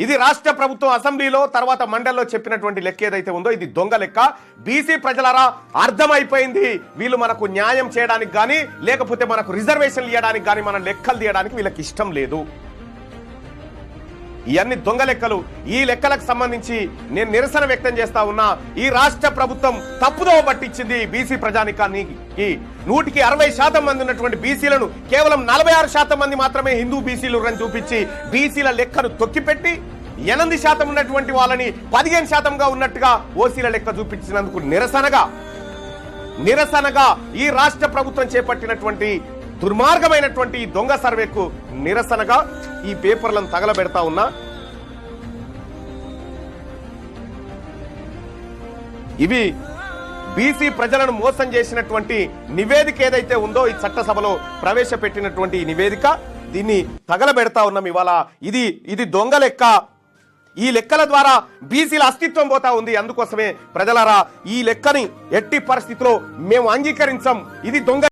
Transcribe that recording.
ఇది రాష్ట్ర ప్రభుత్వం అసెంబ్లీలో తర్వాత మండలిలో చెప్పినటువంటి లెక్క ఏదైతే ఉందో ఇది దొంగ లెక్క. బీసీ ప్రజలరా అర్థమైపోయింది, వీళ్ళు మనకు న్యాయం చేయడానికి కానీ లేకపోతే మనకు రిజర్వేషన్లు ఇవ్వడానికి కానీ మన లెక్కలు తీయడానికి వీళ్ళకి ఇష్టం లేదు. ఇవన్నీ దొంగ లెక్కలు. ఈ లెక్కలకు సంబంధించి నేను నిరసన వ్యక్తం చేస్తా ఉన్నా. ఈ రాష్ట్ర ప్రభుత్వం తప్పుదోవ పట్టించింది బీసీ ప్రజానికానికి. 160% మంది ఉన్నటువంటి బీసీలను కేవలం 46% మంది మాత్రమే హిందూ బీసీలు అని చూపించి బీసీల లెక్కను తొక్కిపెట్టి 8% ఉన్నటువంటి వాళ్ళని 15%గా ఉన్నట్టుగా ఓసీల లెక్క చూపించినందుకు నిరసనగా ఈ రాష్ట్ర ప్రభుత్వం చేపట్టినటువంటి దుర్మార్గమైనటువంటి దొంగ సర్వేకు నిరసనగా ఈ పేపర్లను తగలబెడతా ఉన్నా. ఇవి బీసీ ప్రజలను మోసం చేసినటువంటి నివేదిక ఏదైతే ఉందో ఈ చట్టసభలో ప్రవేశపెట్టినటువంటి నివేదిక, దీన్ని తగలబెడతా ఉన్నాం ఇవాళ. ఇది దొంగ లెక్క. ఈ లెక్కల ద్వారా బీసీల అస్తిత్వం పోతా ఉంది. అందుకోసమే ప్రజలారా ఈ లెక్కని ఎట్టి పరిస్థితిలో మేము అంగీకరించాం. ఇది దొంగ